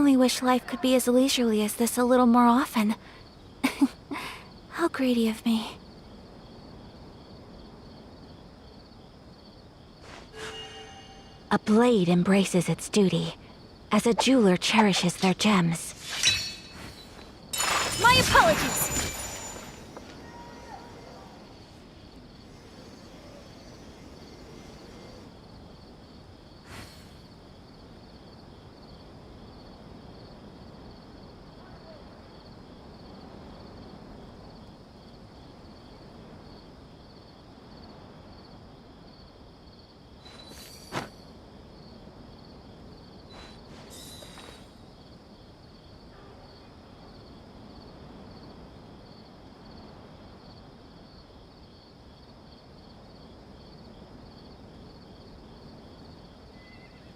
only wish life could be as leisurely as this a little more often. How greedy of me. A blade embraces its duty, as a jeweler cherishes their gems. My apologies!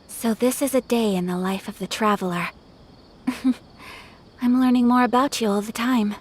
So this is a day in the life of the traveler. I'm learning more about you all the time.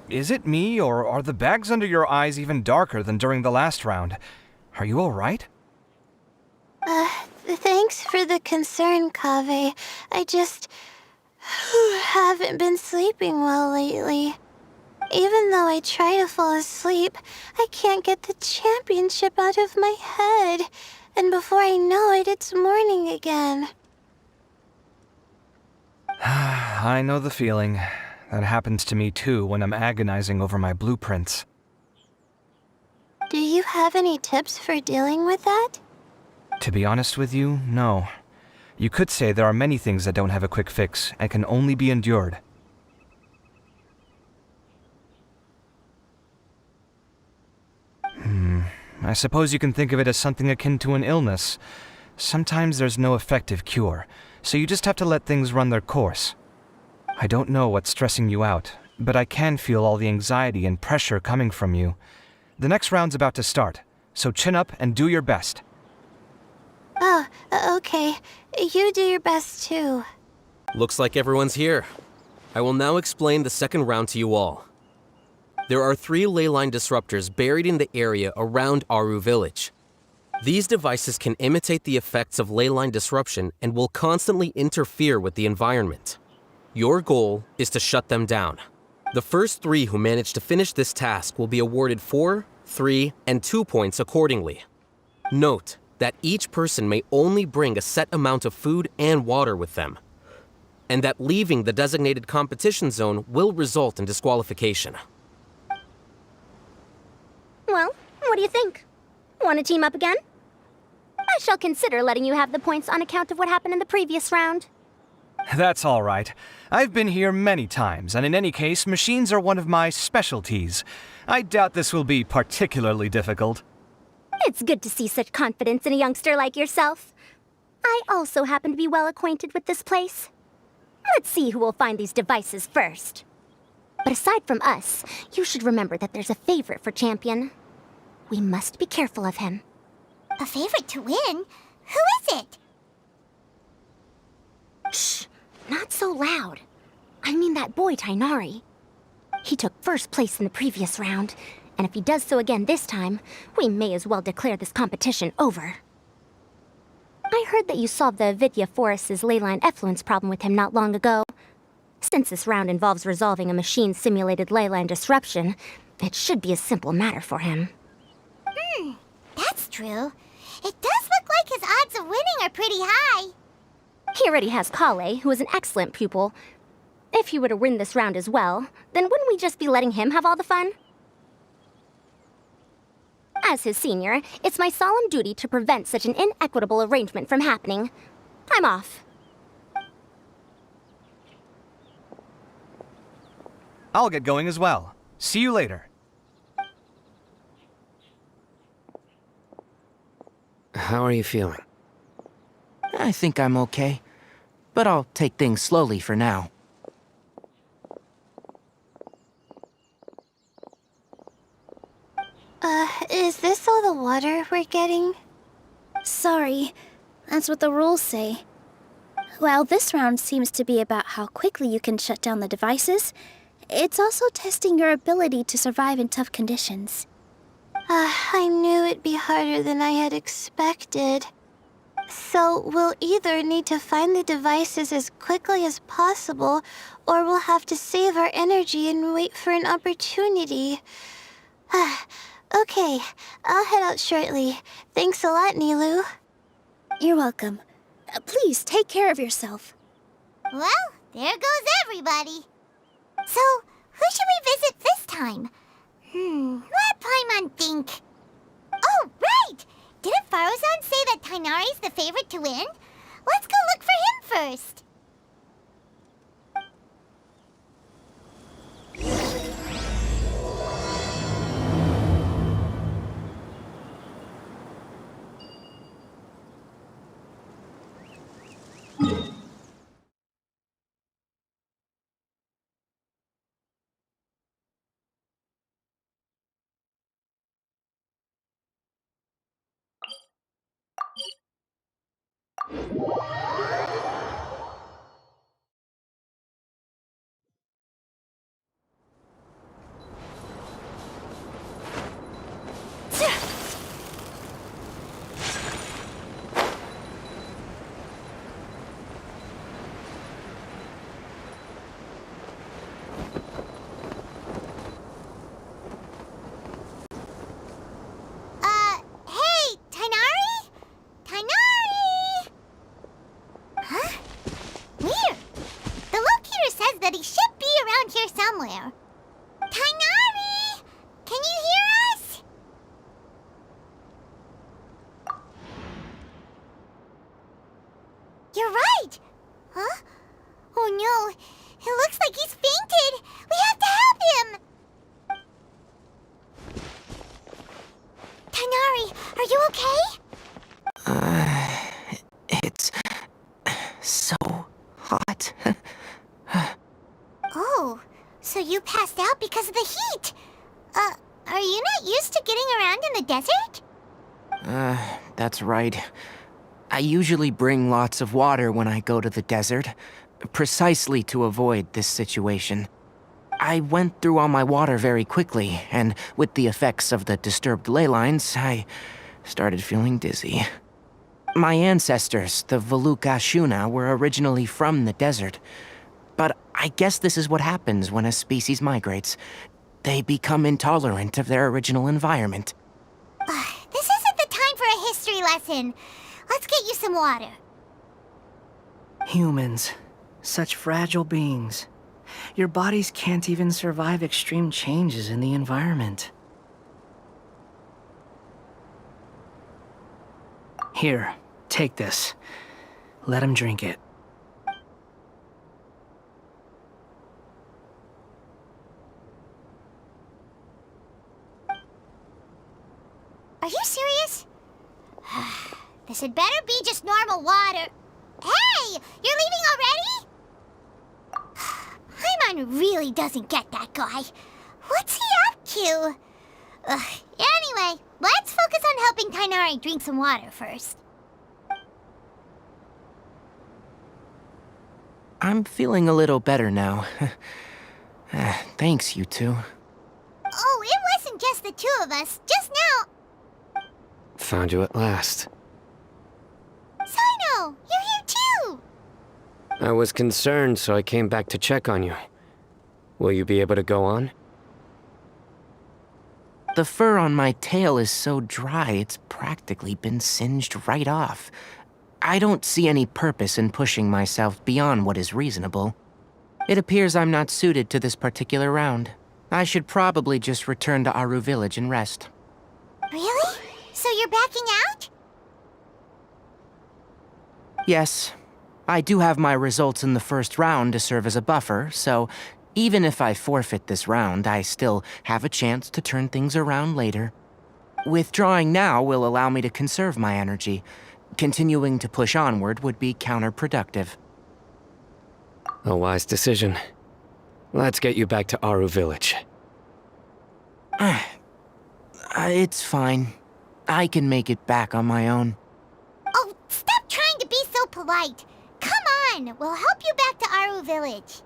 Is it me, or are the bags under your eyes even darker than during the last round? Are you alright? Thanks for the concern, Kaveh. I just haven't been sleeping well lately. Even though I try to fall asleep, I can't get the championship out of my head. And before I know it, it's morning again. I know the feeling. That happens to me too when I'm agonizing over my blueprints. Do you have any tips for dealing with that? To be honest with you, no. You could say there are many things that don't have a quick fix and can only be endured. I suppose you can think of it as something akin to an illness. Sometimes there's no effective cure, so you just have to let things run their course. I don't know what's stressing you out, but I can feel all the anxiety and pressure coming from you. The next round's about to start, so chin up and do your best. Oh, okay. You do your best too. Looks like everyone's here. I will now explain the second round to you all. There are 3 leyline disruptors buried in the area around Aru Village. These devices can imitate the effects of leyline disruption and will constantly interfere with the environment. Your goal is to shut them down. The first 3 who manage to finish this task will be awarded 4, 3, and 2 points accordingly. Note that each person may only bring a set amount of food and water with them, and that leaving the designated competition zone will result in disqualification. Well, what do you think? Want to team up again? I shall consider letting you have the points on account of what happened in the previous round. That's all right. I've been here many times, and in any case, machines are one of my specialties. I doubt this will be particularly difficult. It's good to see such confidence in a youngster like yourself. I also happen to be well acquainted with this place. Let's see who will find these devices first. But aside from us, you should remember that there's a favorite for Champion. We must be careful of him. A favorite to win? Who is it? Shh! Not so loud. I mean that boy, Tainari. He took first place in the previous round, And if he does so again this time, we may as well declare this competition over. I heard that you solved the Vidya Forest's leyline effluence problem with him not long ago. Since this round involves resolving a machine-simulated leyline disruption, it should be a simple matter for him. That's true. It does look like his odds of winning are pretty high. He already has Kale, who is an excellent pupil. If he were to win this round as well, then wouldn't we just be letting him have all the fun? As his senior, it's my solemn duty to prevent such an inequitable arrangement from happening. I'm off. I'll get going as well. See you later. How are you feeling? I think I'm okay, but I'll take things slowly for now. Is this all the water we're getting? Sorry, that's what the rules say. While this round seems to be about how quickly you can shut down the devices, it's also testing your ability to survive in tough conditions. I knew it'd be harder than I had expected. So we'll either need to find the devices as quickly as possible, or we'll have to save our energy and wait for an opportunity. Okay, I'll head out shortly. Thanks a lot, Nilu. You're welcome. Please take care of yourself. Well, there goes everybody. So, who should we visit this time? Let Paimon think. Oh, right! Didn't Farozan say that Tainari's the favorite to win? Let's go look for him first. Hey, Tainari? Tainari! Huh? Weird. The locator says that he should be around here somewhere. Tainari! Can you hear us? You're right! Huh? Oh no, it looks like he's fainted! We have to help him! Tainari, are you okay? It's so hot. Oh, so you passed out because of the heat? Are you not used to getting around in the desert? That's right. I usually bring lots of water when I go to the desert, precisely to avoid this situation. I went through all my water very quickly, and with the effects of the disturbed ley lines, I started feeling dizzy. My ancestors, the Veluka Shuna, were originally from the desert. But I guess this is what happens when a species migrates. They become intolerant of their original environment. This isn't the time for a history lesson. Let's get you some water. Humans. Such fragile beings. Your bodies can't even survive extreme changes in the environment. Here, take this. Let him drink it. Are you serious? This had better be just normal water. Hey! You're leaving already? Paimon really doesn't get that guy. What's he up to? Anyway, let's focus on helping Tainari drink some water first. I'm feeling a little better now. Thanks, you two. Oh, it wasn't just the two of us just now. Found you at last. Sino, you're here too. I was concerned, so I came back to check on you. Will you be able to go on? The fur on my tail is so dry, it's practically been singed right off. I don't see any purpose in pushing myself beyond what is reasonable. It appears I'm not suited to this particular round. I should probably just return to Aru Village and rest. Really? So you're backing out? Yes. I do have my results in the first round to serve as a buffer, so even if I forfeit this round, I still have a chance to turn things around later. Withdrawing now will allow me to conserve my energy. Continuing to push onward would be counterproductive. A wise decision. Let's get you back to Aru Village. It's fine. I can make it back on my own. Oh, stop trying to be so polite. Come on, we'll help you back to Aru Village.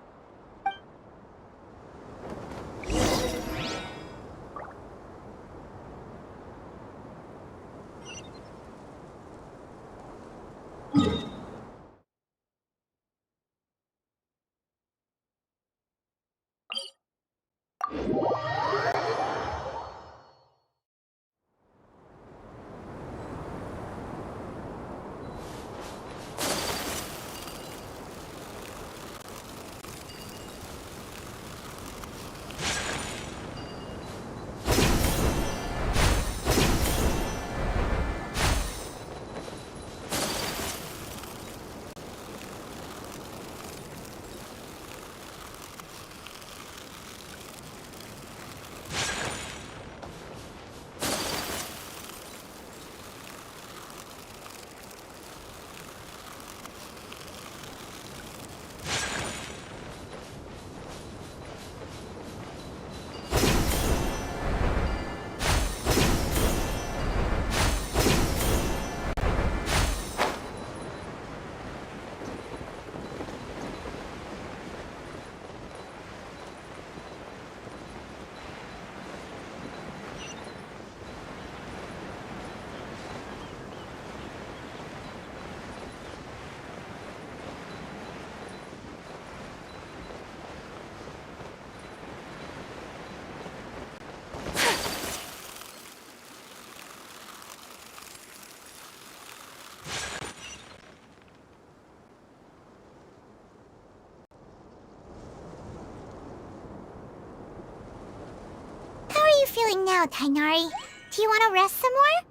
How are you feeling now, Tainari? Do you want to rest some more?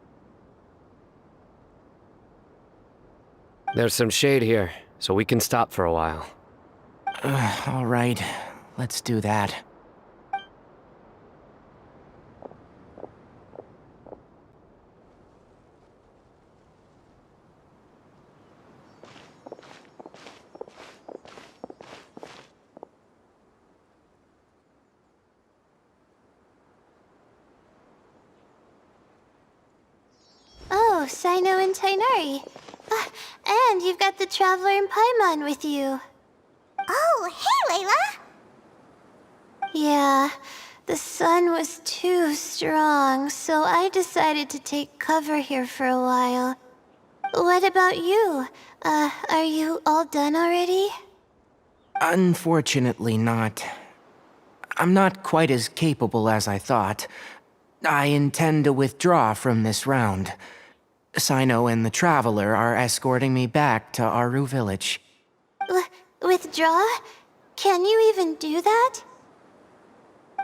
There's some shade here, so we can stop for a while. All right, let's do that. Oh, Sino and Tainari. And you've got the Traveler and Paimon with you. Oh, hey, Layla! Yeah, the sun was too strong, so I decided to take cover here for a while. What about you? Are you all done already? Unfortunately not. I'm not quite as capable as I thought. I intend to withdraw from this round. Sino and the Traveler are escorting me back to Aru Village. Withdraw? Can you even do that?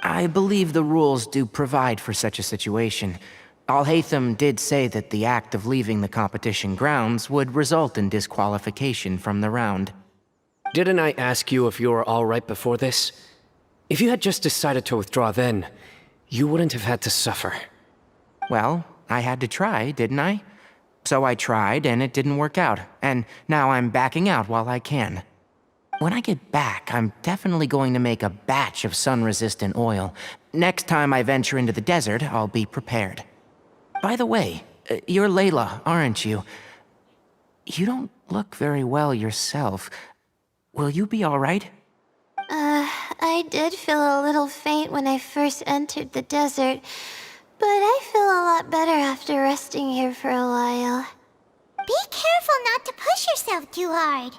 I believe the rules do provide for such a situation. Alhaitham did say that the act of leaving the competition grounds would result in disqualification from the round. Didn't I ask you if you were all right before this? If you had just decided to withdraw then, you wouldn't have had to suffer. Well, I had to try, didn't I? So I tried, and it didn't work out, and now I'm backing out while I can. When I get back, I'm definitely going to make a batch of sun-resistant oil. Next time I venture into the desert, I'll be prepared. By the way, you're Layla, aren't you? You don't look very well yourself. Will you be all right? I did feel a little faint when I first entered the desert, but I feel a lot better after resting here for a while. Be careful not to push yourself too hard.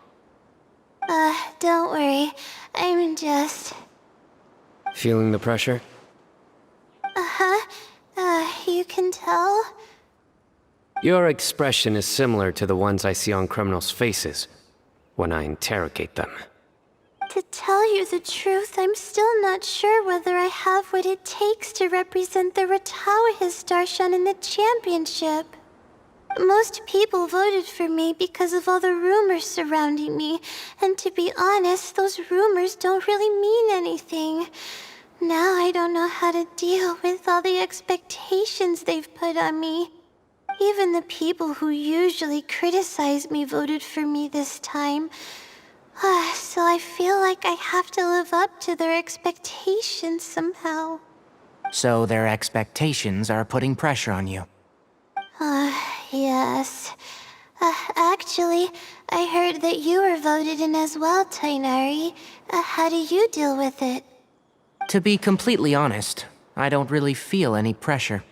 Don't worry. I'm just... Feeling the pressure? You can tell? Your expression is similar to the ones I see on criminals' faces when I interrogate them. To tell you the truth, I'm still not sure whether I have what it takes to represent the Ratawahis Darshan in the championship. Most people voted for me because of all the rumors surrounding me, and to be honest, those rumors don't really mean anything. Now I don't know how to deal with all the expectations they've put on me. Even the people who usually criticize me voted for me this time. So I feel like I have to live up to their expectations somehow. So their expectations are putting pressure on you. Yes. Actually, I heard that you were voted in as well, Tainari. How do you deal with it? To be completely honest, I don't really feel any pressure.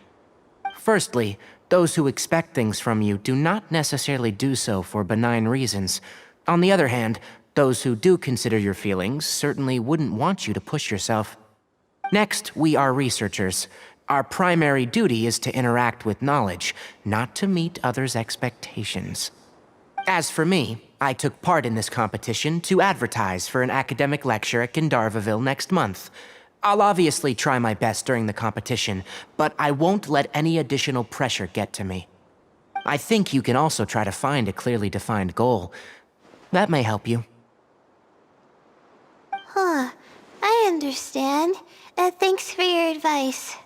Firstly, those who expect things from you do not necessarily do so for benign reasons. On the other hand, those who do consider your feelings certainly wouldn't want you to push yourself. Next, we are researchers. Our primary duty is to interact with knowledge, not to meet others' expectations. As for me, I took part in this competition to advertise for an academic lecture at Gandharvaville next month. I'll obviously try my best during the competition, but I won't let any additional pressure get to me. I think you can also try to find a clearly defined goal. That may help you. I understand. Thanks for your advice.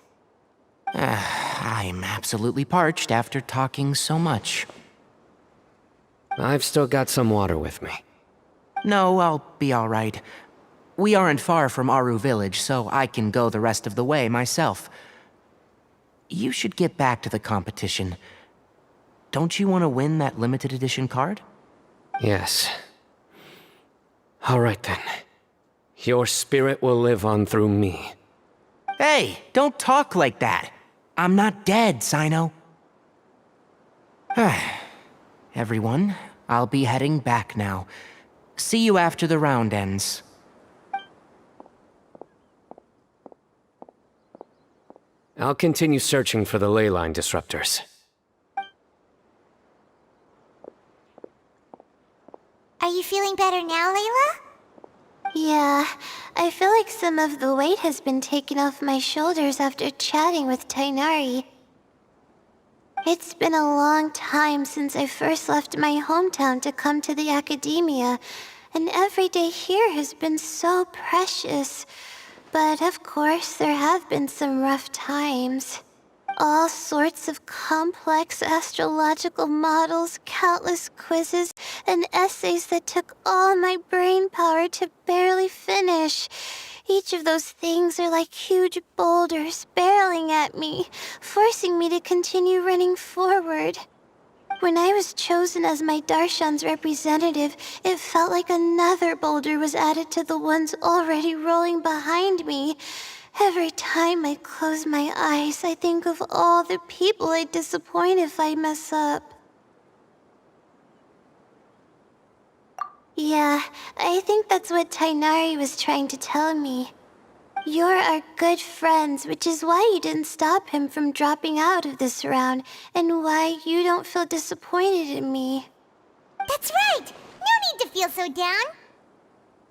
I'm absolutely parched after talking so much. I've still got some water with me. No, I'll be all right. We aren't far from Aru Village, so I can go the rest of the way myself. You should get back to the competition. Don't you want to win that limited edition card? Yes. All right then. Your spirit will live on through me. Hey, don't talk like that. I'm not dead, Sino. Everyone, I'll be heading back now. See you after the round ends. I'll continue searching for the ley line disruptors. Are you feeling better now, Layla? Yeah, I feel like some of the weight has been taken off my shoulders after chatting with Tainari. It's been a long time since I first left my hometown to come to the academia, and every day here has been so precious. But of course, there have been some rough times. All sorts of complex astrological models, countless quizzes, and essays that took all my brain power to barely finish. Each of those things are like huge boulders barreling at me, forcing me to continue running forward. When I was chosen as my Darshan's representative, it felt like another boulder was added to the ones already rolling behind me. Every time I close my eyes, I think of all the people I'd disappoint if I mess up. Yeah, I think that's what Tainari was trying to tell me. You're our good friends, which is why you didn't stop him from dropping out of this round, and why you don't feel disappointed in me. That's right! No need to feel so down!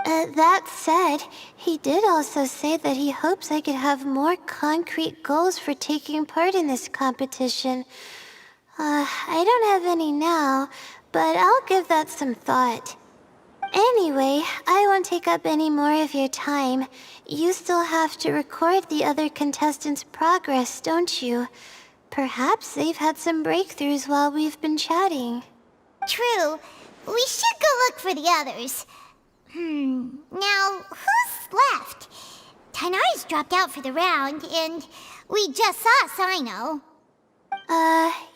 That said, he did also say that he hopes I could have more concrete goals for taking part in this competition. I don't have any now, but I'll give that some thought. Anyway, I won't take up any more of your time. You still have to record the other contestants' progress, don't you? Perhaps they've had some breakthroughs while we've been chatting. True. We should go look for the others. Now, who's left? Tainari's dropped out for the round, and we just saw Sino.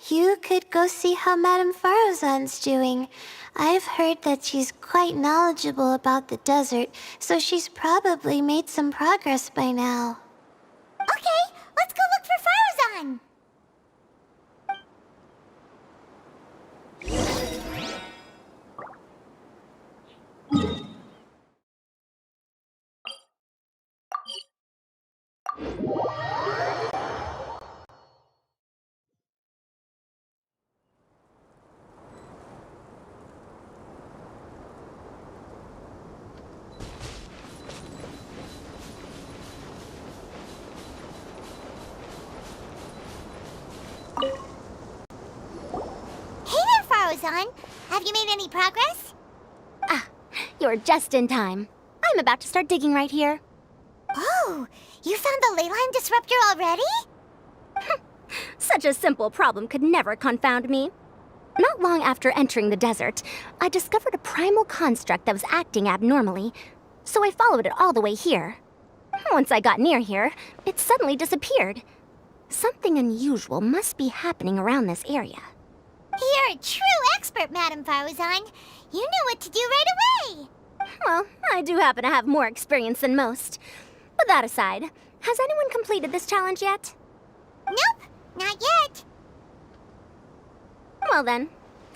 You could go see how Madame Farozan's doing. I've heard that she's quite knowledgeable about the desert, so she's probably made some progress by now. Okay, let's go look for Farozan! Faruzan. Have you made any progress? You're just in time. I'm about to start digging right here. Oh, you found the leyline disruptor already? Such a simple problem could never confound me. Not long after entering the desert, I discovered a primal construct that was acting abnormally, so I followed it all the way here. Once I got near here, it suddenly disappeared. Something unusual must be happening around this area. You're a true expert, Madam Faruzan. You knew what to do right away. Well, I do happen to have more experience than most. But that aside, has anyone completed this challenge yet? Nope, not yet. Well then,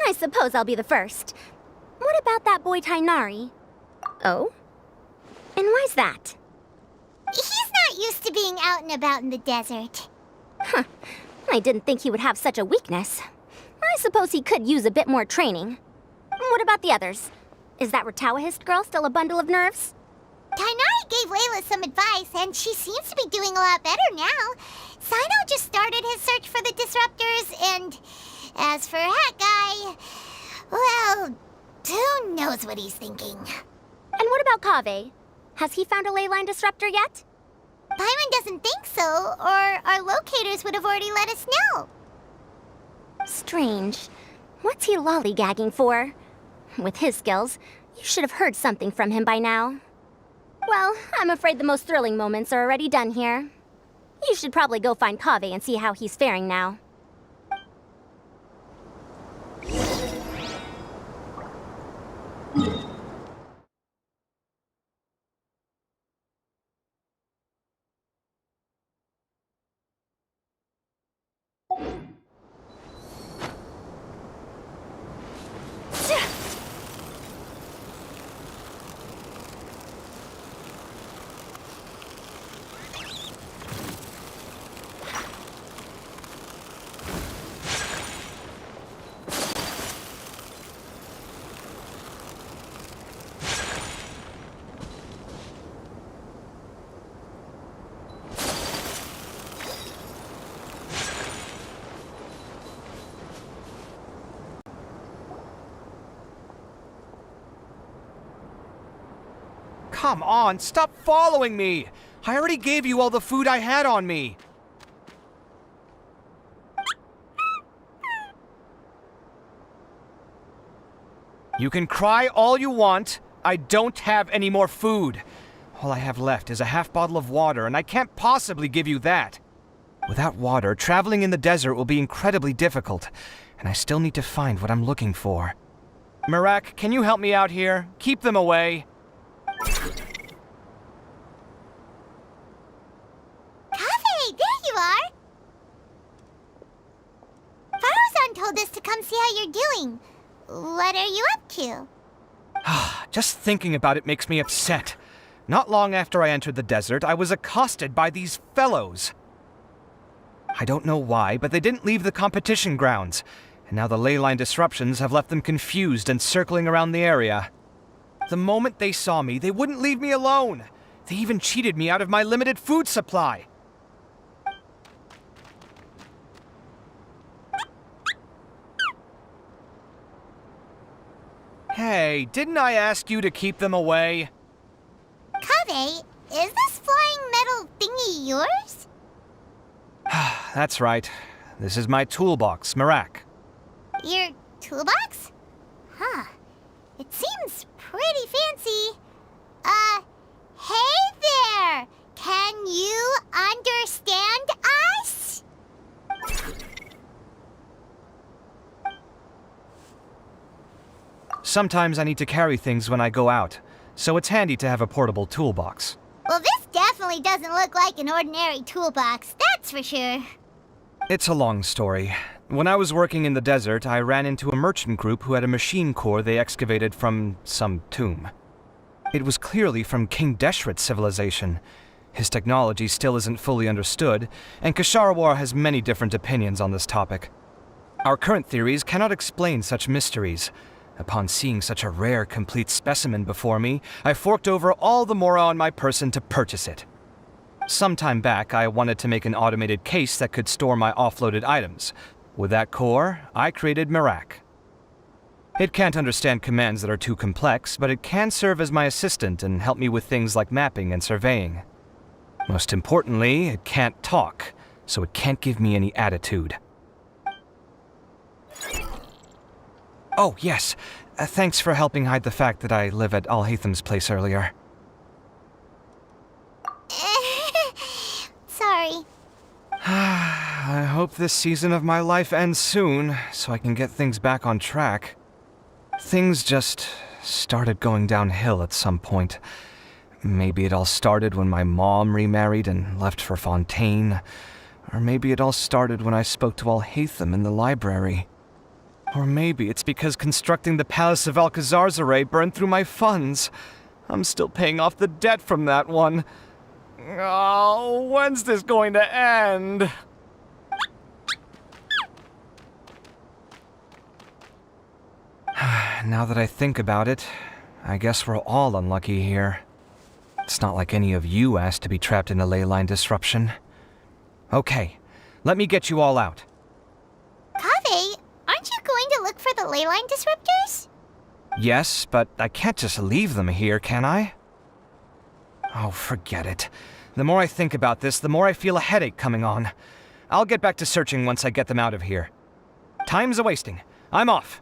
I suppose I'll be the first. What about that boy Tainari? Oh? And why's that? He's not used to being out and about in the desert. I didn't think he would have such a weakness. I suppose he could use a bit more training. What about the others? Is that Ratawahist girl still a bundle of nerves? Tainari gave Layla some advice, and she seems to be doing a lot better now. Sino just started his search for the disruptors, and as for that guy, well, who knows what he's thinking. And what about Kaveh? Has he found a leyline disruptor yet? Paimon doesn't think so, or our locators would have already let us know. Strange. What's he lollygagging for? With his skills, you should have heard something from him by now. Well, I'm afraid the most thrilling moments are already done here. You should probably go find Kaveh and see how he's faring now. Come on, stop following me! I already gave you all the food I had on me. You can cry all you want. I don't have any more food. All I have left is a half bottle of water, and I can't possibly give you that. Without water, traveling in the desert will be incredibly difficult, and I still need to find what I'm looking for. Merak, can you help me out here? Keep them away. Kaveh, there you are! Faruzan told us to come see how you're doing. What are you up to? Just thinking about it makes me upset. Not long after I entered the desert, I was accosted by these fellows. I don't know why, but they didn't leave the competition grounds, and now the leyline disruptions have left them confused and circling around the area. The moment they saw me, they wouldn't leave me alone. They even cheated me out of my limited food supply. Hey, didn't I ask you to keep them away? Kaveh, is this flying metal thingy yours? That's right. This is my toolbox, Merak. Your toolbox? Huh. It seems pretty fancy. Hey there! Can you understand us? Sometimes I need to carry things when I go out, so it's handy to have a portable toolbox. Well, this definitely doesn't look like an ordinary toolbox, that's for sure. It's a long story. When I was working in the desert, I ran into a merchant group who had a machine core they excavated from some tomb. It was clearly from King Deshret's civilization. His technology still isn't fully understood, and Kasharawar has many different opinions on this topic. Our current theories cannot explain such mysteries. Upon seeing such a rare, complete specimen before me, I forked over all the mora on my person to purchase it. Some time back, I wanted to make an automated case that could store my offloaded items. With that core, I created Merak. It can't understand commands that are too complex, but it can serve as my assistant and help me with things like mapping and surveying. Most importantly, it can't talk, so it can't give me any attitude. Oh, yes. Thanks for helping hide the fact that I live at Alhatham's place earlier. Sorry. I hope this season of my life ends soon, so I can get things back on track. Things just started going downhill at some point. Maybe it all started when my mom remarried and left for Fontaine. Or maybe it all started when I spoke to Alhatham in the library. Or maybe it's because constructing the Palace of Alcazarzaray burned through my funds. I'm still paying off the debt from that one. Oh, when's this going to end? Now that I think about it, I guess we're all unlucky here. It's not like any of you asked to be trapped in a ley line disruption. Okay, let me get you all out. Kaveh, aren't you going to look for the ley line disruptors? Yes, but I can't just leave them here, can I? Oh, forget it. The more I think about this, the more I feel a headache coming on. I'll get back to searching once I get them out of here. Time's a-wasting. I'm off.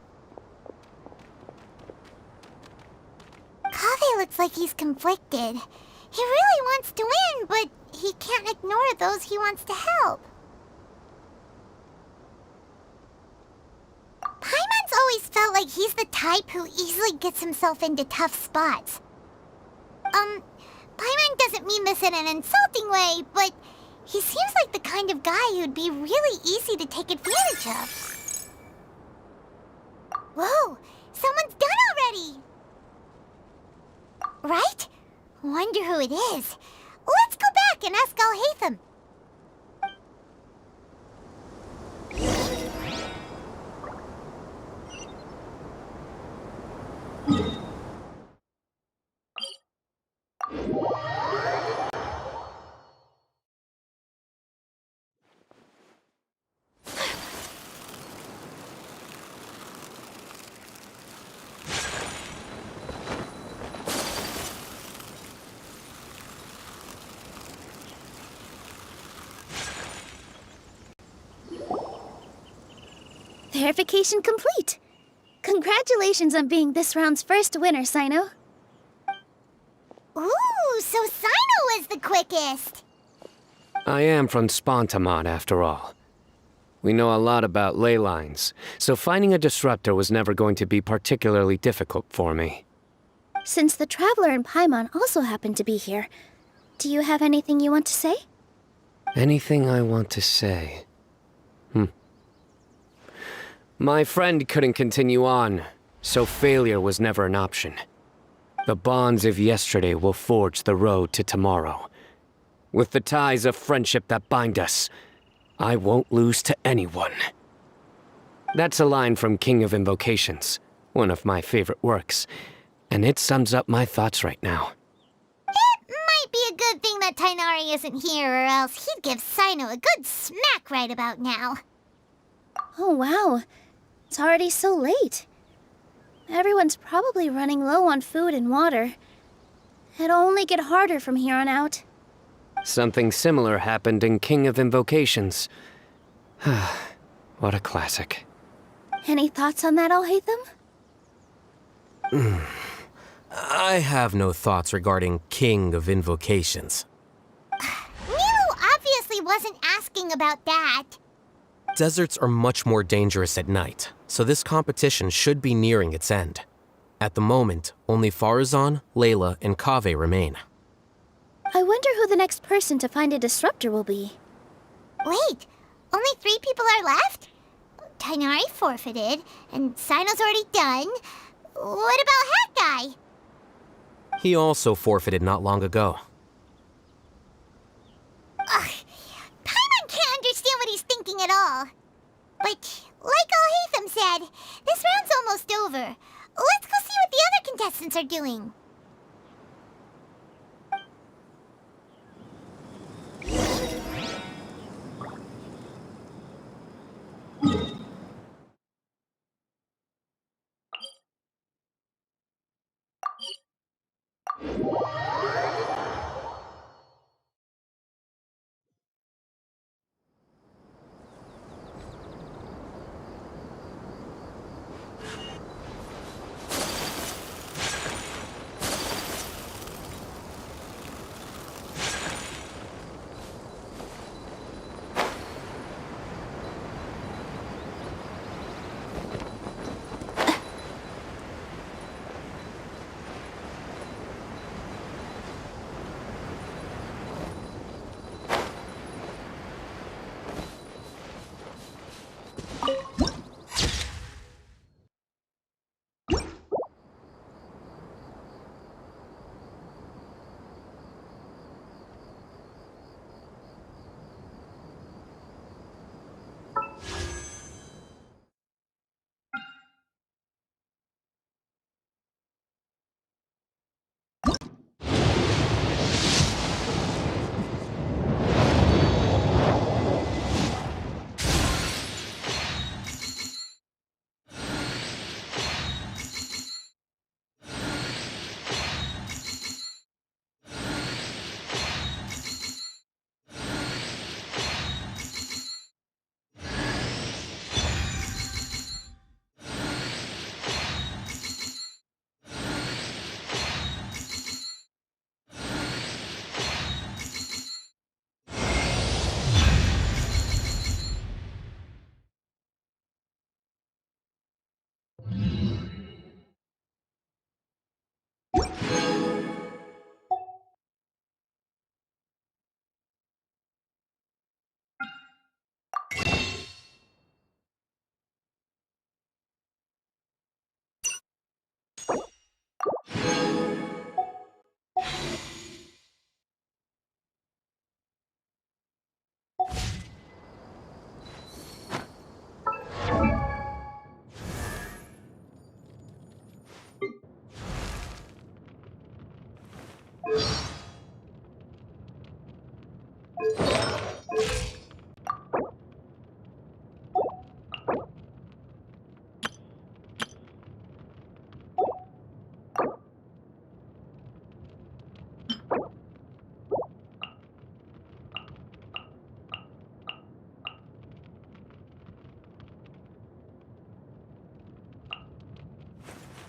Kaveh looks like he's conflicted. He really wants to win, but he can't ignore those he wants to help. Paimon's always felt like he's the type who easily gets himself into tough spots. Paimon doesn't mean this in an insulting way, but he seems like the kind of guy who'd be really easy to take advantage of. Whoa! Someone's done already! Right? Wonder who it is. Let's go back and ask Alhatham. Verification complete! Congratulations on being this round's first winner, Sino. Ooh, so Sino was the quickest! I am from Spontamod, after all. We know a lot about ley lines, so finding a disruptor was never going to be particularly difficult for me. Since the Traveler and Paimon also happen to be here, do you have anything you want to say? Anything I want to say? My friend couldn't continue on, so failure was never an option. The bonds of yesterday will forge the road to tomorrow. With the ties of friendship that bind us, I won't lose to anyone. That's a line from King of Invocations, one of my favorite works, and it sums up my thoughts right now. It might be a good thing that Tainari isn't here, or else he'd give Sino a good smack right about now. Oh wow, it's already so late. Everyone's probably running low on food and water. It'll only get harder from here on out. Something similar happened in King of Invocations. What a classic. Any thoughts on that, Alhatham? I have no thoughts regarding King of Invocations. Milu obviously wasn't asking about that. Deserts are much more dangerous at night, so this competition should be nearing its end. At the moment, only Farazan, Layla, and Kaveh remain. I wonder who the next person to find a disruptor will be. Wait, only 3 people are left? Tainari forfeited, and Sino's already done. What about Hat Guy? He also forfeited not long ago. Ugh, Paimon can't understand what he's thinking at all. But, like Alhatham said, this round's almost over. Let's go see what the other contestants are doing.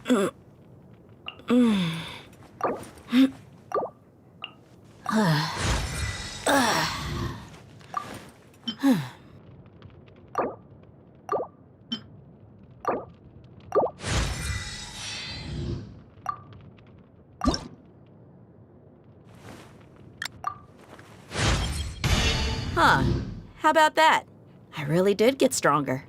Huh. How about that? I really did get stronger.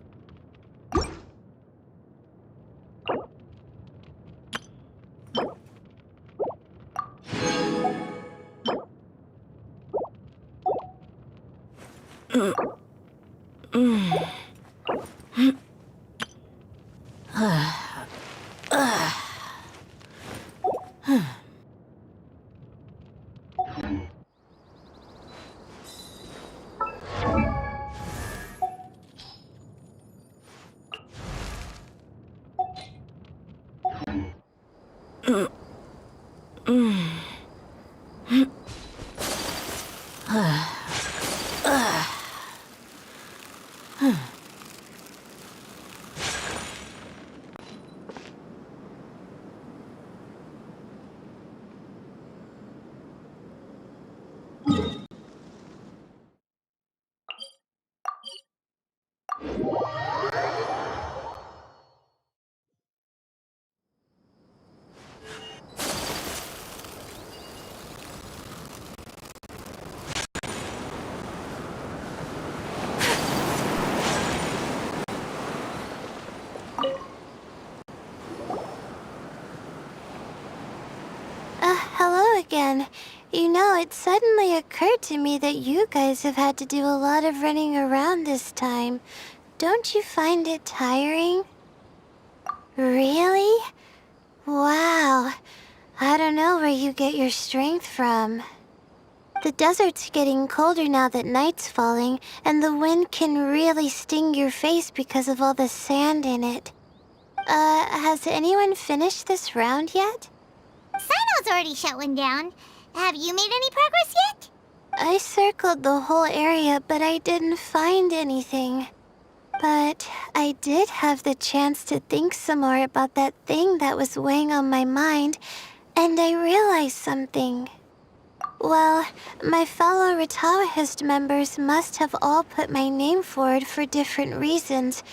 Hello again. You know, it suddenly occurred to me that you guys have had to do a lot of running around this time. Don't you find it tiring? Really? Wow. I don't know where you get your strength from. The desert's getting colder now that night's falling, and the wind can really sting your face because of all the sand in it. Has anyone finished this round yet? Sino's already shut one down. Have you made any progress yet? I circled the whole area, but I didn't find anything. But I did have the chance to think some more about that thing that was weighing on my mind, and I realized something. Well, my fellow Retawahist members must have all put my name forward for different reasons,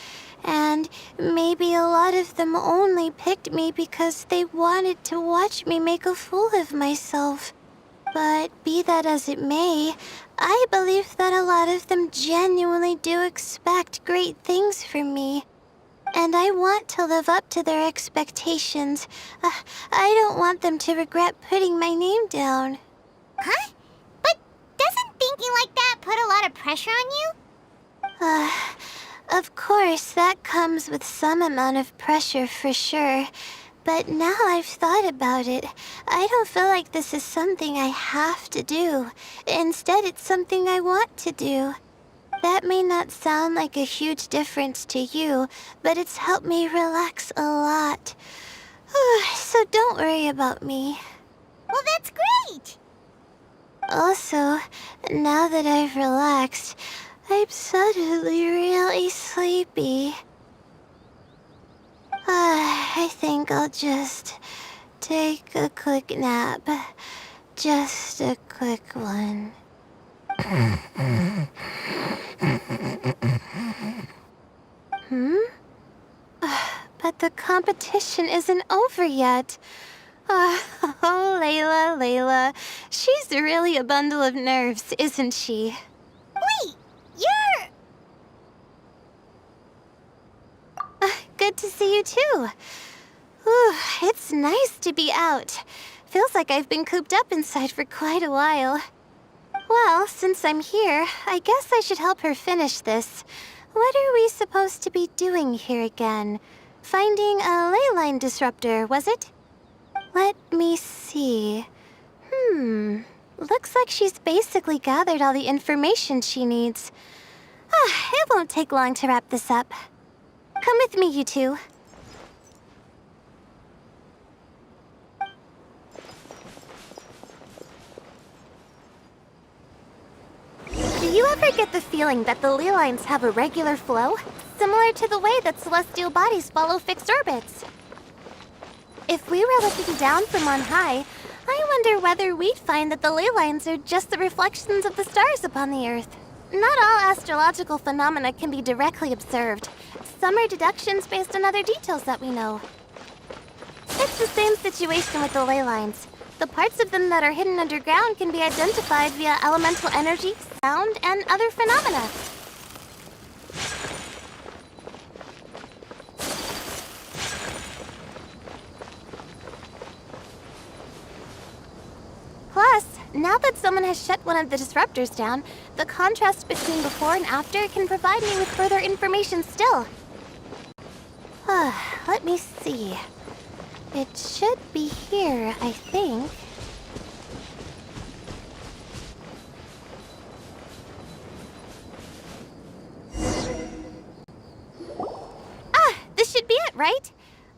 and maybe a lot of them only picked me because they wanted to watch me make a fool of myself. But be that as it may, I believe that a lot of them genuinely do expect great things from me. And I want to live up to their expectations. I don't want them to regret putting my name down. Huh? But doesn't thinking like that put a lot of pressure on you? Of course, that comes with some amount of pressure for sure. But now I've thought about it, I don't feel like this is something I have to do. Instead, it's something I want to do. That may not sound like a huge difference to you, but it's helped me relax a lot. So don't worry about me. Well, that's great! Also, now that I've relaxed, I'm suddenly really sleepy. I think I'll just take a quick nap. Just a quick one. But the competition isn't over yet. Oh, Layla. She's really a bundle of nerves, isn't she? Wait, you're... Good to see you too. Ooh, it's nice to be out. Feels like I've been cooped up inside for quite a while. Well, since I'm here, I guess I should help her finish this. What are we supposed to be doing here again? Finding a ley line disruptor, was it? Let me see. Looks like she's basically gathered all the information she needs. It won't take long to wrap this up. Come with me, you two. Do you ever get the feeling that the ley lines have a regular flow? Similar to the way that celestial bodies follow fixed orbits? If we were looking down from on high, I wonder whether we'd find that the ley lines are just the reflections of the stars upon the Earth. Not all astrological phenomena can be directly observed. Some are deductions based on other details that we know. It's the same situation with the ley lines. The parts of them that are hidden underground can be identified via elemental energy, sound, and other phenomena. Plus, now that someone has shut one of the disruptors down, the contrast between before and after can provide me with further information still. Let me see. It should be here, I think. This should be it, right?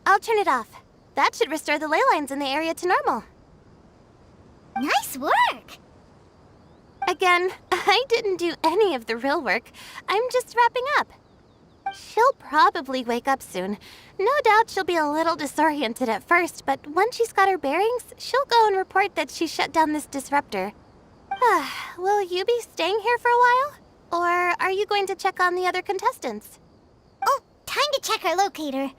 I'll turn it off. That should restore the ley lines in the area to normal. Nice work! Again, I didn't do any of the real work. I'm just wrapping up. She'll probably wake up soon. No doubt she'll be a little disoriented at first, but once she's got her bearings, she'll go and report that she shut down this disruptor. Will you be staying here for a while? Or are you going to check on the other contestants? Oh, time to check our locator.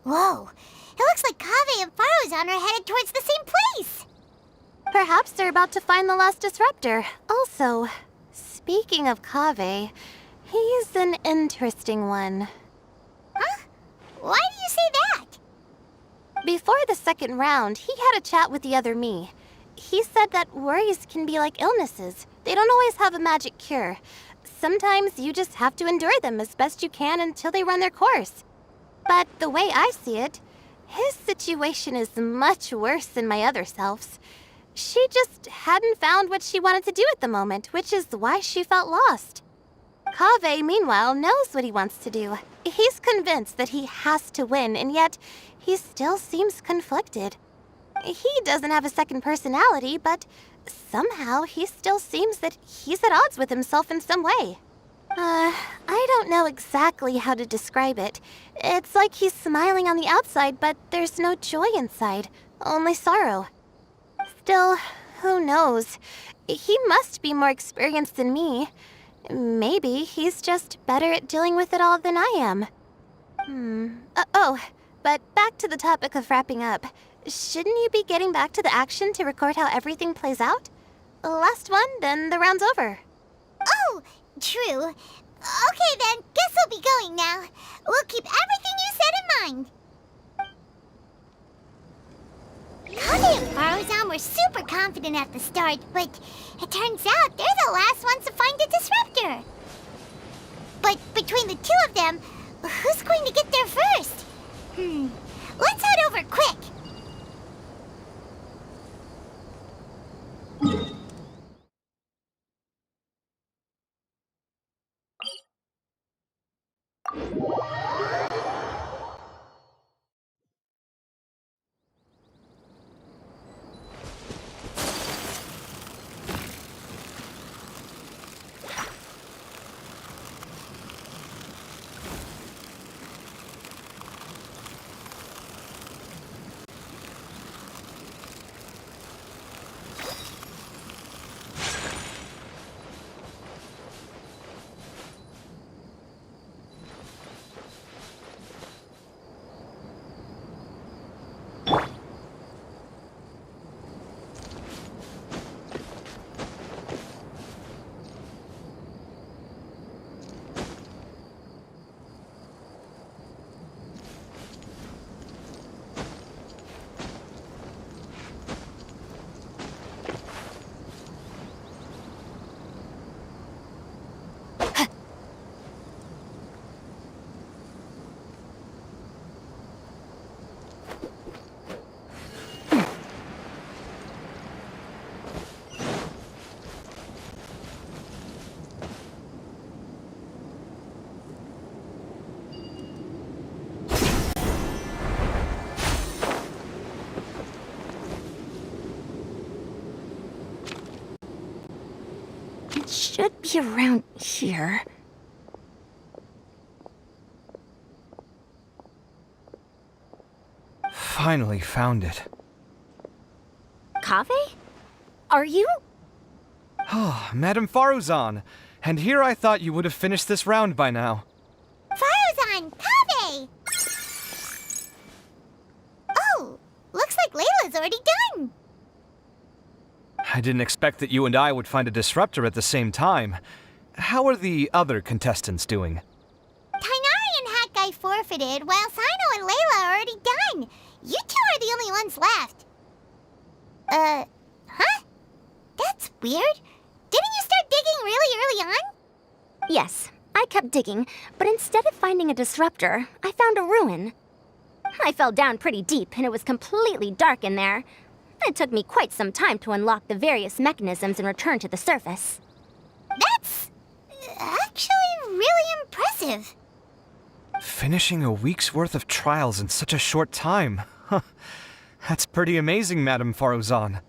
Whoa, it looks like Kaveh and Faruzan are headed towards the same place. Perhaps they're about to find the last disruptor. Also, speaking of Kaveh, he's an interesting one. Huh? Why do you say that? Before the second round, he had a chat with the other me. He said that worries can be like illnesses. They don't always have a magic cure. Sometimes you just have to endure them as best you can until they run their course. But the way I see it, his situation is much worse than my other self's. She just hadn't found what she wanted to do at the moment, which is why she felt lost. Kaveh, meanwhile, knows what he wants to do. He's convinced that he has to win, and yet he still seems conflicted. He doesn't have a second personality, but somehow he still seems that he's at odds with himself in some way. I don't know exactly how to describe it. It's like he's smiling on the outside, but there's no joy inside, only sorrow. Still, who knows? He must be more experienced than me. Maybe he's just better at dealing with it all than I am. But back to the topic of wrapping up. Shouldn't you be getting back to the action to record how everything plays out? Last one, then the round's over. Oh, true. Okay then, guess we'll be going now. We'll keep everything you said in mind. Kaveh and Faruzan were super confident at the start, but it turns out they're the last ones to find the disruptor. But between the two of them, who's going to get there first? Let's head over quick. It should be around here. finally found it. Kaveh? Are you? Oh, Madame Faruzan. And here I thought you would have finished this round by now. Faruzan, Kaveh! Oh, looks like Layla's already done. I didn't expect that you and I would find a disruptor at the same time. How are the other contestants doing? Tainari and Hat Guy forfeited, while Sino and Layla are already done. You two are the only ones left. Huh? That's weird. Didn't you start digging really early on? Yes, I kept digging, but instead of finding a disruptor, I found a ruin. I fell down pretty deep, and it was completely dark in there. It took me quite some time to unlock the various mechanisms and return to the surface. That's actually really impressive. Finishing a week's worth of trials in such a short time. Huh. That's pretty amazing, Madame Faruzan.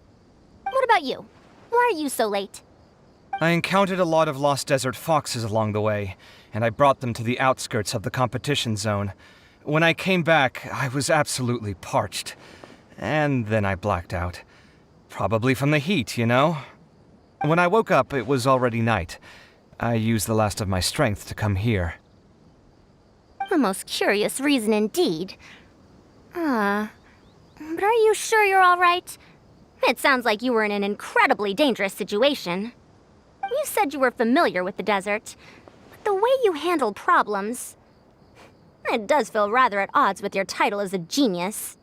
What about you? Why are you so late? I encountered a lot of lost desert foxes along the way, and I brought them to the outskirts of the competition zone. When I came back, I was absolutely parched. And then I blacked out. Probably from the heat, you know? When I woke up, it was already night. I used the last of my strength to come here. A most curious reason indeed. But are you sure you're all right? It sounds like you were in an incredibly dangerous situation. You said you were familiar with the desert, but the way you handle problems... It does feel rather at odds with your title as a genius.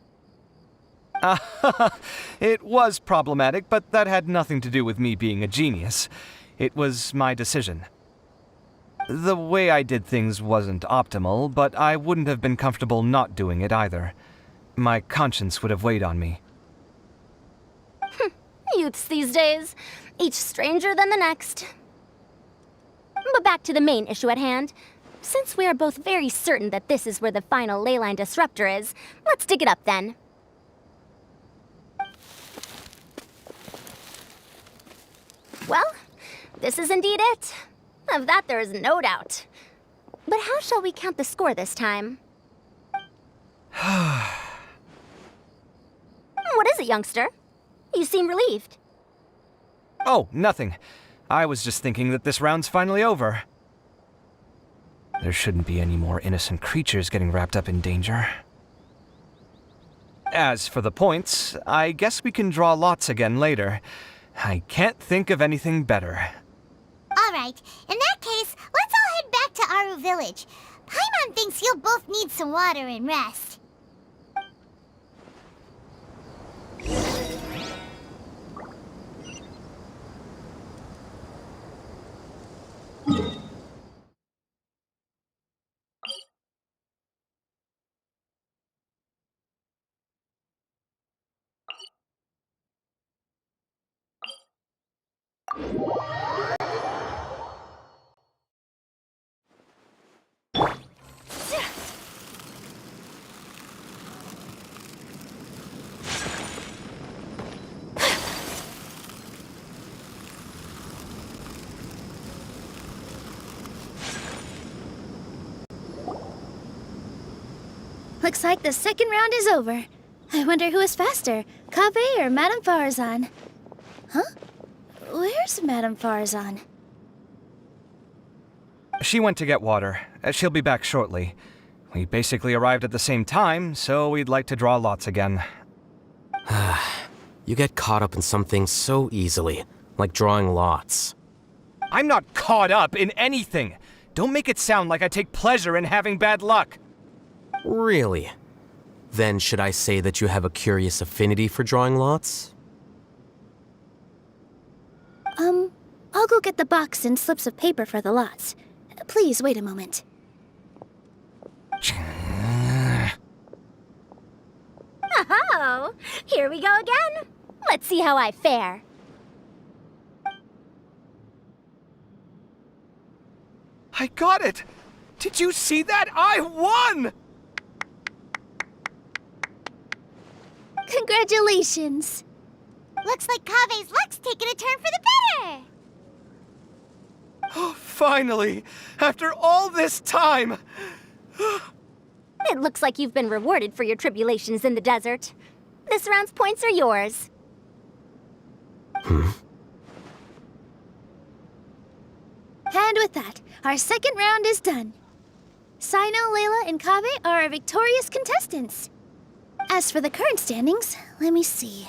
It was problematic, but that had nothing to do with me being a genius. It was my decision. The way I did things wasn't optimal, but I wouldn't have been comfortable not doing it either. My conscience would have weighed on me. Youths these days, each stranger than the next. But back to the main issue at hand. Since we are both very certain that this is where the final leyline disruptor is, let's dig it up then. Well, this is indeed it. Of that there is no doubt. But how shall we count the score this time? What is it, youngster? You seem relieved. Oh, nothing. I was just thinking that this round's finally over. There shouldn't be any more innocent creatures getting wrapped up in danger. As for the points, I guess we can draw lots again later. I can't think of anything better. All right, in that case, let's all head back to Aru Village. Paimon thinks you'll both need some water and rest. Looks like the second round is over. I wonder who is faster, Kaveh or Madame Faruzan? Huh? Where's Madame Faruzan? She went to get water. She'll be back shortly. We basically arrived at the same time, so we'd like to draw lots again. You get caught up in something so easily, like drawing lots. I'm not caught up in anything! Don't make it sound like I take pleasure in having bad luck! Really? Then should I say that you have a curious affinity for drawing lots? I'll go get the box and slips of paper for the lots. Please wait a moment. Oh, here we go again. Let's see how I fare. I got it! Did you see that? I won! Congratulations! Looks like Kaveh's luck's taken a turn for the better. Oh, finally! After all this time! It looks like you've been rewarded for your tribulations in the desert. This round's points are yours. And with that, our second round is done. Sino, Layla, and Kaveh are our victorious contestants. As for the current standings, let me see.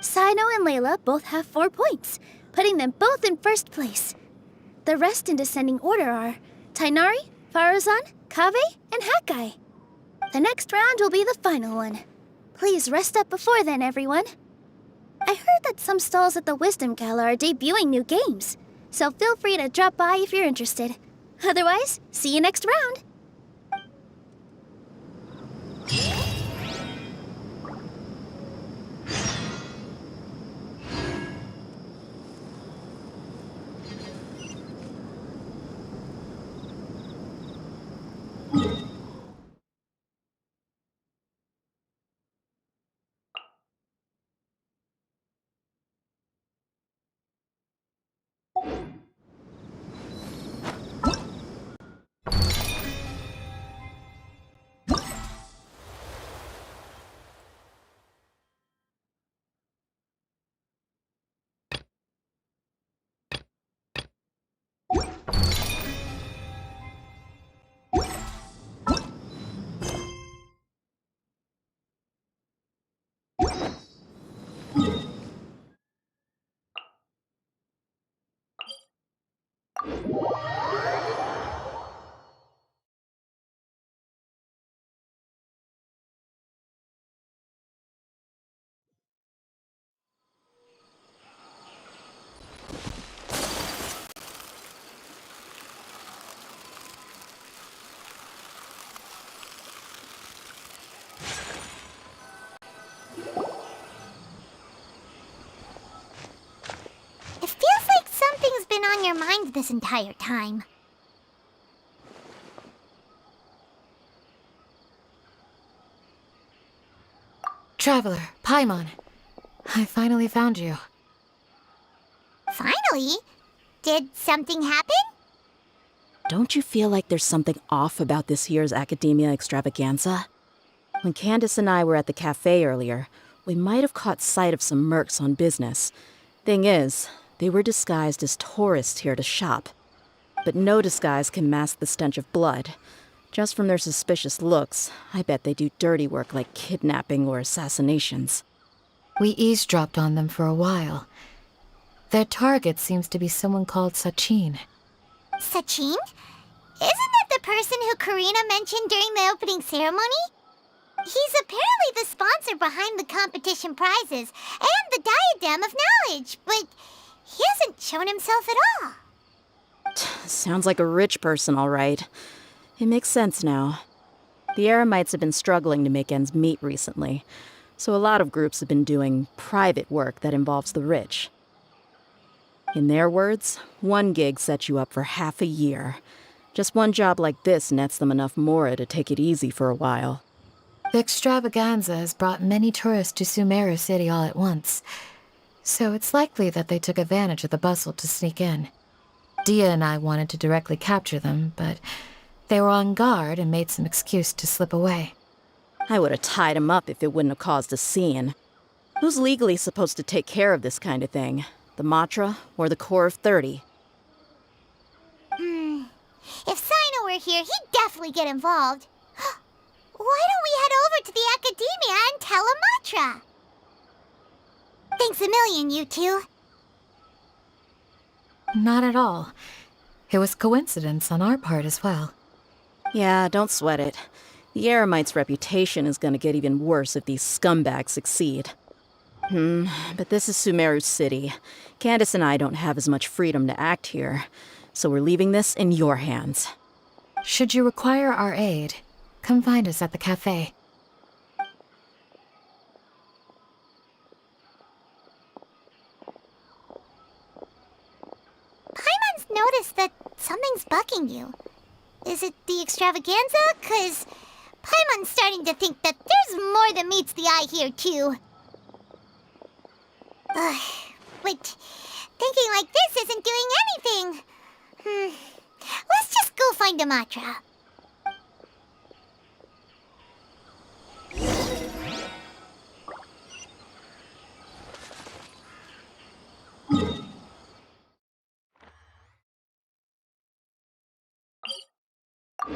Sino and Layla both have 4 points, putting them both in first place. The rest in descending order are Tainari, Faruzan, Kaveh, and Hakai. The next round will be the final one. Please rest up before then, everyone. I heard that some stalls at the Wisdom Gala are debuting new games, so feel free to drop by if you're interested. Otherwise, see you next round. It feels like something's been on your mind this entire time. Traveler, Paimon. I finally found you. Finally? Did something happen? Don't you feel like there's something off about this year's Academia extravaganza? When Candace and I were at the cafe earlier, we might have caught sight of some mercs on business. Thing is, they were disguised as tourists here to shop. But no disguise can mask the stench of blood. Just from their suspicious looks, I bet they do dirty work like kidnapping or assassinations. We eavesdropped on them for a while. Their target seems to be someone called Sachin. Sachin? Isn't that the person who Karina mentioned during the opening ceremony? He's apparently the sponsor behind the competition prizes and the Diadem of Knowledge, but he hasn't shown himself at all. Sounds like a rich person, all right. It makes sense now. The Eremites have been struggling to make ends meet recently, so a lot of groups have been doing private work that involves the rich. In their words, one gig sets you up for half a year. Just one job like this nets them enough mora to take it easy for a while. The extravaganza has brought many tourists to Sumeru City all at once, so it's likely that they took advantage of the bustle to sneak in. Dia and I wanted to directly capture them, but they were on guard and made some excuse to slip away. I would have tied him up if it wouldn't have caused a scene. Who's legally supposed to take care of this kind of thing? The Matra or the Corps of 30? If Sino were here, he'd definitely get involved. Why don't we head over to the Academia and tell Amatra? Thanks a million, you two. Not at all. It was coincidence on our part as well. Yeah, don't sweat it. The Eremites' reputation is gonna get even worse if these scumbags succeed. But this is Sumeru City. Candace and I don't have as much freedom to act here, so we're leaving this in your hands. Should you require our aid, come find us at the cafe. Paimon's noticed that something's bugging you. Is it the extravaganza? 'Cause Paimon's starting to think that there's more than meets the eye here, too. But thinking like this isn't doing anything. Let's just go find Amatra. Hey,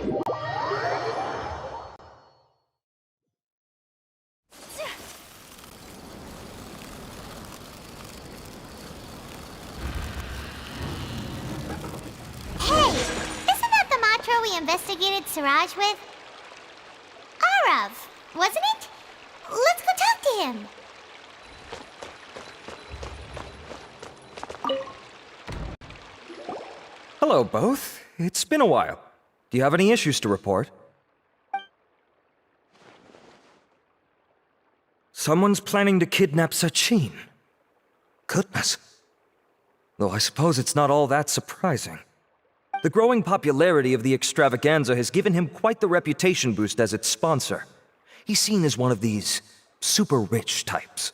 isn't that the Matra we investigated Siraj with? Arav, wasn't it? Let's go talk to him. Hello, both. It's been a while. Do you have any issues to report? Someone's planning to kidnap Sachin. Goodness. Though I suppose it's not all that surprising. The growing popularity of the extravaganza has given him quite the reputation boost as its sponsor. He's seen as one of these super rich types.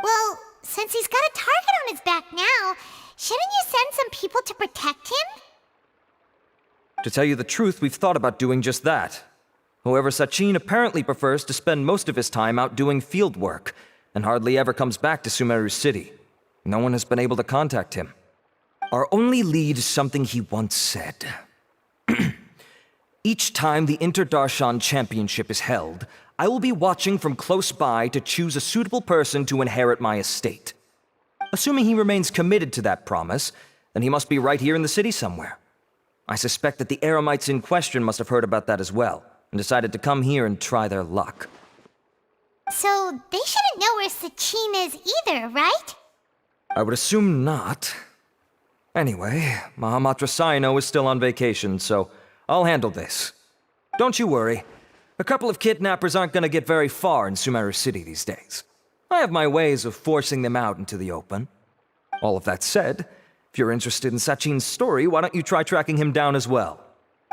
Well, since he's got a target on his back now, shouldn't you send some people to protect him? To tell you the truth, we've thought about doing just that. However, Sachin apparently prefers to spend most of his time out doing field work, and hardly ever comes back to Sumeru City. No one has been able to contact him. Our only lead is something he once said. Each time the Inter-Darshan Championship is held, I will be watching from close by to choose a suitable person to inherit my estate. Assuming he remains committed to that promise, then he must be right here in the city somewhere. I suspect that the Eremites in question must have heard about that as well, and decided to come here and try their luck. So they shouldn't know where Sachin is either, right? I would assume not. Anyway, Mahamatra Saino is still on vacation, so I'll handle this. Don't you worry. A couple of kidnappers aren't gonna get very far in Sumeru City these days. I have my ways of forcing them out into the open. All of that said, if you're interested in Sachin's story, why don't you try tracking him down as well?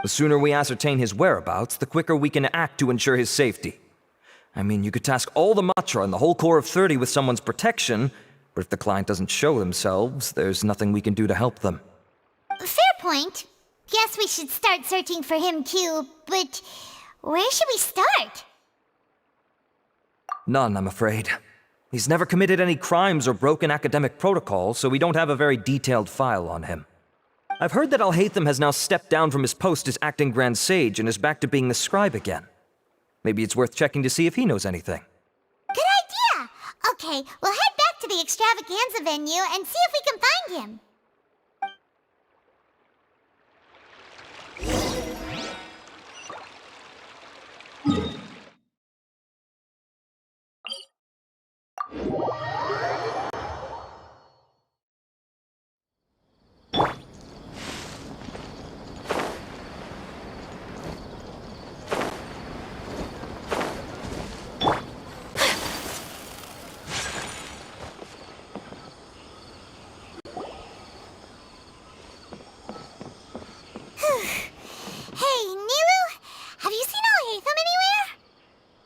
The sooner we ascertain his whereabouts, the quicker we can act to ensure his safety. I mean, you could task all the Matra and the whole Corps of 30 with someone's protection, but if the client doesn't show themselves, there's nothing we can do to help them. Fair point. Guess we should start searching for him too, but where should we start? None, I'm afraid. He's never committed any crimes or broken academic protocol, so we don't have a very detailed file on him. I've heard that Alhaitham has now stepped down from his post as acting Grand Sage and is back to being the scribe again. Maybe it's worth checking to see if he knows anything. Good idea! Okay, we'll head back to the extravaganza venue and see if we can find him.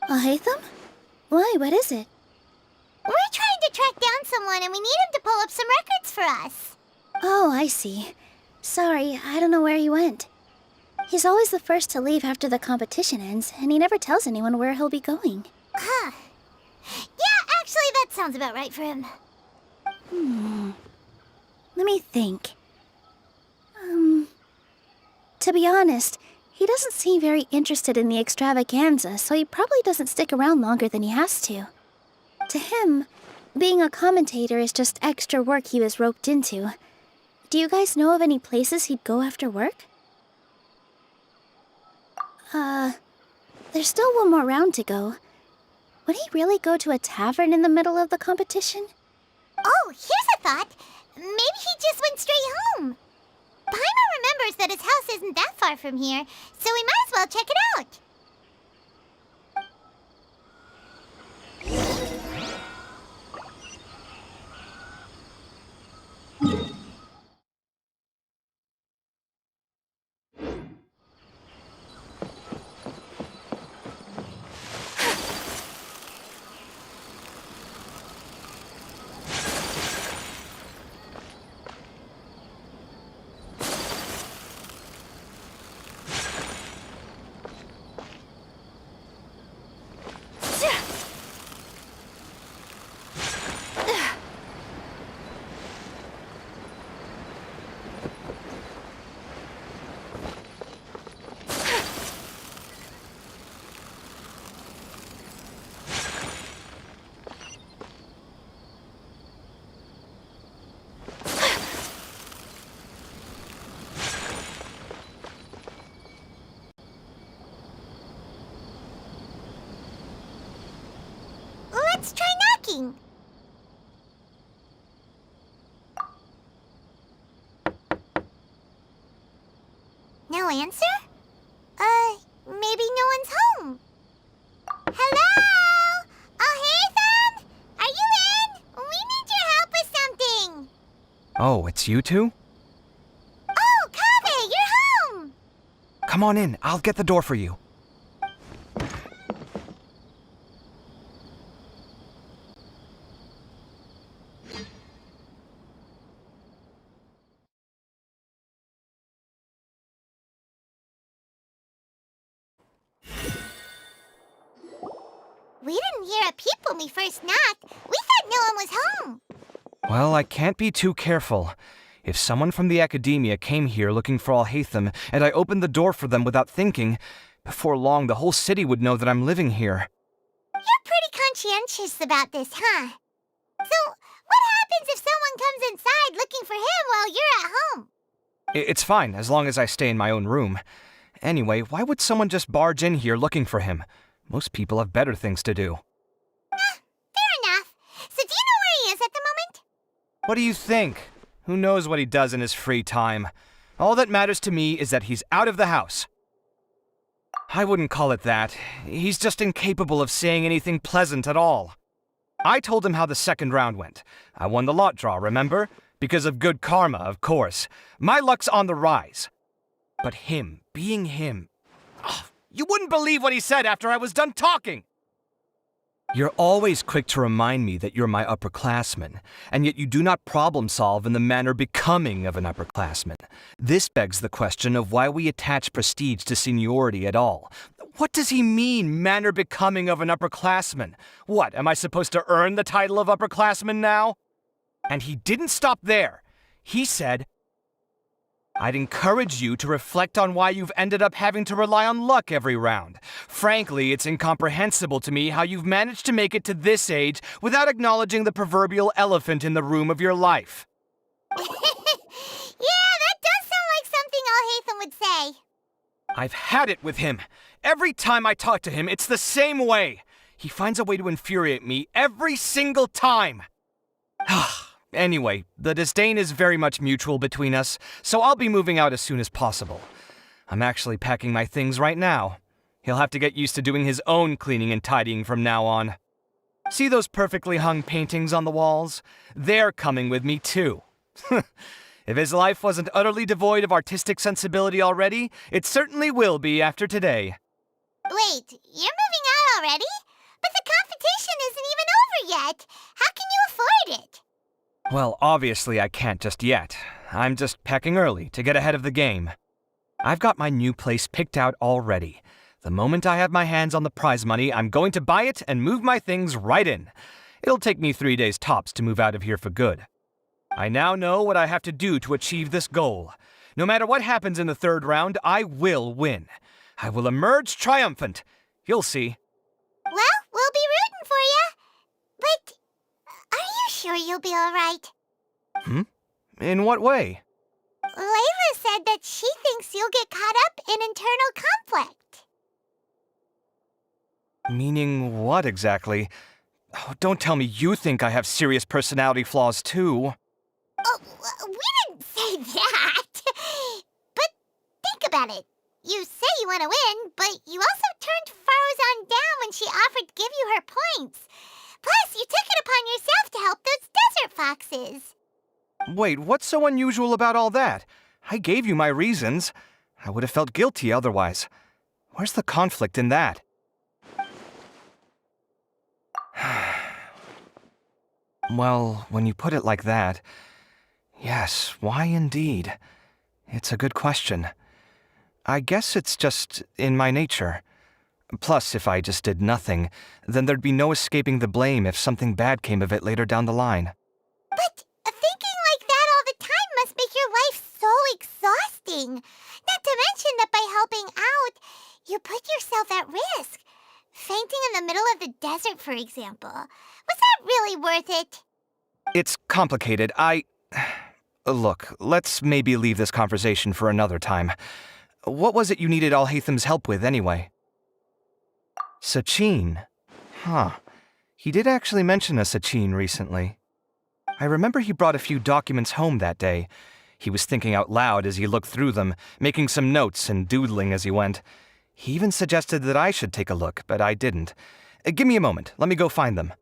Alhaitham? Why, what is it? We're trying to track down someone and we need him to pull up some records for us. Oh, I see. Sorry, I don't know where he went. He's always the first to leave after the competition ends, and he never tells anyone where he'll be going. Huh. Yeah, actually, that sounds about right for him. Let me think. To be honest, he doesn't seem very interested in the extravaganza, so he probably doesn't stick around longer than he has to. To him, being a commentator is just extra work he was roped into. Do you guys know of any places he'd go after work? There's still one more round to go. Would he really go to a tavern in the middle of the competition? Oh, here's a thought. Maybe he just went straight home. Paimon remembers that his house isn't that far from here, so we might as well check it out. Let's try knocking. No answer? Maybe no one's home. Hello? Alhaitham? Are you in? We need your help with something. Oh, it's you two? Oh, Kaveh, you're home. Come on in, I'll get the door for you. We didn't hear a peep when we first knocked. We thought no one was home. Well, I can't be too careful. If someone from the Academia came here looking for Alhaitham, and I opened the door for them without thinking, before long the whole city would know that I'm living here. You're pretty conscientious about this, huh? So, what happens if someone comes inside looking for him while you're at home? It's fine, as long as I stay in my own room. Anyway, why would someone just barge in here looking for him? Most people have better things to do. Fair enough. So do you know where he is at the moment? What do you think? Who knows what he does in his free time? All that matters to me is that he's out of the house. I wouldn't call it that. He's just incapable of saying anything pleasant at all. I told him how the second round went. I won the lot draw, remember? Because of good karma, of course. My luck's on the rise. But him, being him... Oh, you wouldn't believe what he said after I was done talking! You're always quick to remind me that you're my upperclassman, and yet you do not problem solve in the manner becoming of an upperclassman. This begs the question of why we attach prestige to seniority at all. What does he mean, manner becoming of an upperclassman? What, am I supposed to earn the title of upperclassman now? And he didn't stop there. He said, I'd encourage you to reflect on why you've ended up having to rely on luck every round. Frankly, it's incomprehensible to me how you've managed to make it to this age without acknowledging the proverbial elephant in the room of your life. Yeah, that does sound like something Alhaitham would say. I've had it with him. Every time I talk to him, it's the same way. He finds a way to infuriate me every single time. Anyway, the disdain is very much mutual between us, so I'll be moving out as soon as possible. I'm actually packing my things right now. He'll have to get used to doing his own cleaning and tidying from now on. See those perfectly hung paintings on the walls? They're coming with me too. If his life wasn't utterly devoid of artistic sensibility already, it certainly will be after today. Wait, you're moving out already? But the competition isn't even over yet. How can you afford it? Well, obviously I can't just yet. I'm just packing early to get ahead of the game. I've got my new place picked out already. The moment I have my hands on the prize money, I'm going to buy it and move my things right in. It'll take me 3 days tops to move out of here for good. I now know what I have to do to achieve this goal. No matter what happens in the third round, I will win. I will emerge triumphant. You'll see. Well, we'll be rooting for you. But are you sure you'll be all right? In what way? Layla said that she thinks you'll get caught up in internal conflict. Meaning what exactly? Oh, don't tell me you think I have serious personality flaws too. Oh, we didn't say that. But think about it. You say you want to win, but you also turned Faruzan down when she offered to give you her points. Plus, you took it upon yourself to help those desert foxes. Wait, what's so unusual about all that? I gave you my reasons. I would have felt guilty otherwise. Where's the conflict in that? Well, when you put it like that, yes, why indeed? It's a good question. I guess it's just in my nature. Plus, if I just did nothing, then there'd be no escaping the blame if something bad came of it later down the line. But thinking like that all the time must make your life so exhausting. Not to mention that by helping out, you put yourself at risk. Fainting in the middle of the desert, for example. Was that really worth it? It's complicated. Look, let's maybe leave this conversation for another time. What was it you needed Alhaitham's help with, anyway? Sachin? Huh. He did actually mention a Sachin recently. I remember he brought a few documents home that day. He was thinking out loud as he looked through them, making some notes and doodling as he went. He even suggested that I should take a look, but I didn't. Give me a moment. Let me go find them.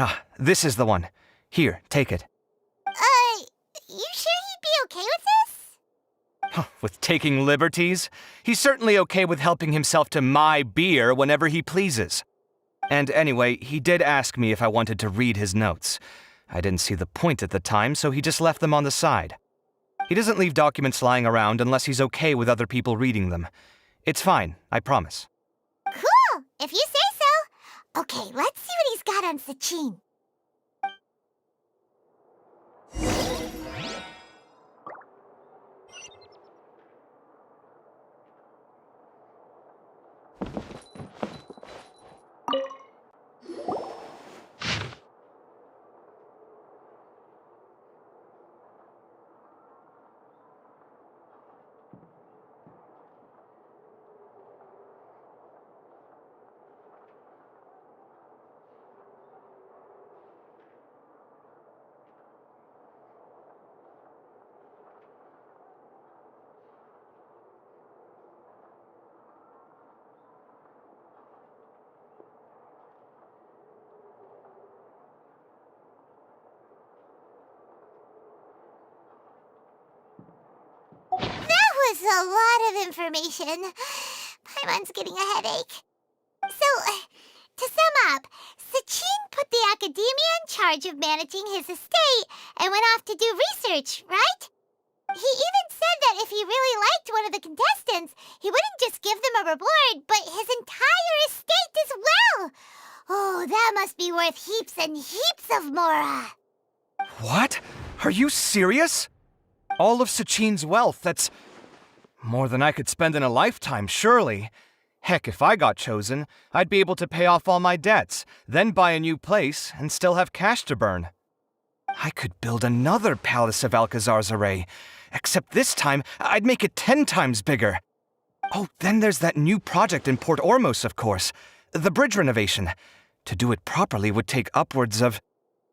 Ah, this is the one. Here, take it. You sure he'd be okay with this? Huh, with taking liberties? He's certainly okay with helping himself to my beer whenever he pleases. And anyway, he did ask me if I wanted to read his notes. I didn't see the point at the time, so he just left them on the side. He doesn't leave documents lying around unless he's okay with other people reading them. It's fine, I promise. Cool, if you say so. Okay, let's see what he's got on Sachin. That was a lot of information. Paimon's getting a headache. So, to sum up, Sachin put the academia in charge of managing his estate and went off to do research, right? He even said that if he really liked one of the contestants, he wouldn't just give them a reward, but his entire estate as well. Oh, that must be worth heaps and heaps of mora. What? Are you serious? All of Sachin's wealth, that's more than I could spend in a lifetime, surely. Heck, if I got chosen, I'd be able to pay off all my debts, then buy a new place, and still have cash to burn. I could build another Palace of Alcazar's array, except this time I'd make it 10 times bigger. Oh, then there's that new project in Port Ormos, of course. The bridge renovation. To do it properly would take upwards of...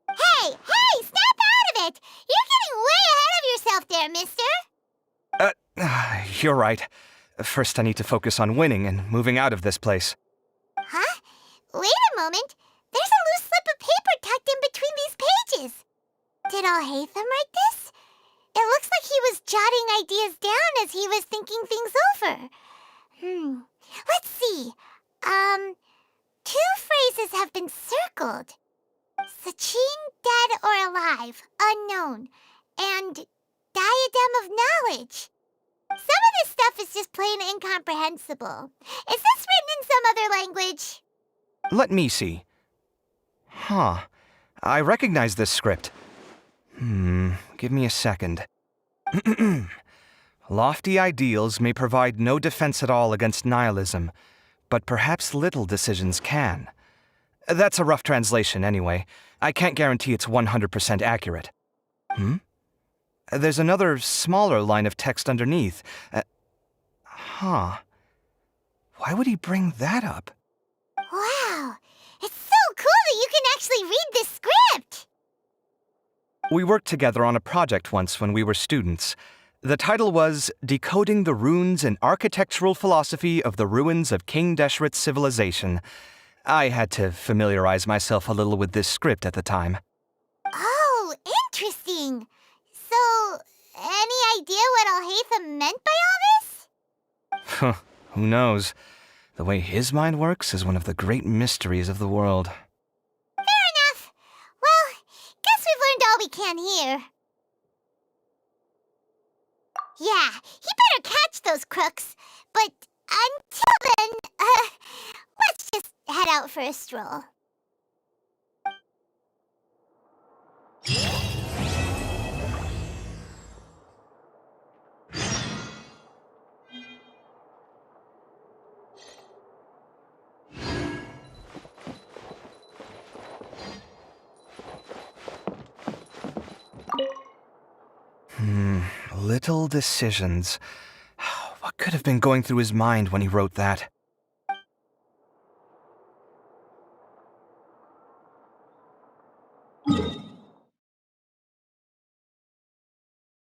Hey, snap out of it! You're getting way ahead of yourself there, mister. You're right. First I need to focus on winning and moving out of this place. Huh? Wait a moment. There's a loose slip of paper tucked in between these pages. Did Alhaitham write this? It looks like he was jotting ideas down as he was thinking things over. Let's see. Two phrases have been circled. Sachin, dead or alive, unknown, and diadem of knowledge. Some of this stuff is just plain incomprehensible. Is this written in some other language? Let me see. Huh. I recognize this script. Give me a second. Lofty ideals may provide no defense at all against nihilism, but perhaps little decisions can. That's a rough translation anyway. I can't guarantee it's 100% accurate. There's another smaller line of text underneath. Why would he bring that up? Wow! It's so cool that you can actually read this script! We worked together on a project once when we were students. The title was Decoding the Runes and Architectural Philosophy of the Ruins of King Deshret's Civilization. I had to familiarize myself a little with this script at the time. Oh, interesting! So, any idea what Alhaitham meant by all this? Who knows? The way his mind works is one of the great mysteries of the world. Fair enough. Well, guess we've learned all we can here. Yeah, he better catch those crooks. But until then, let's just head out for a stroll. Little decisions. What could have been going through his mind when he wrote that?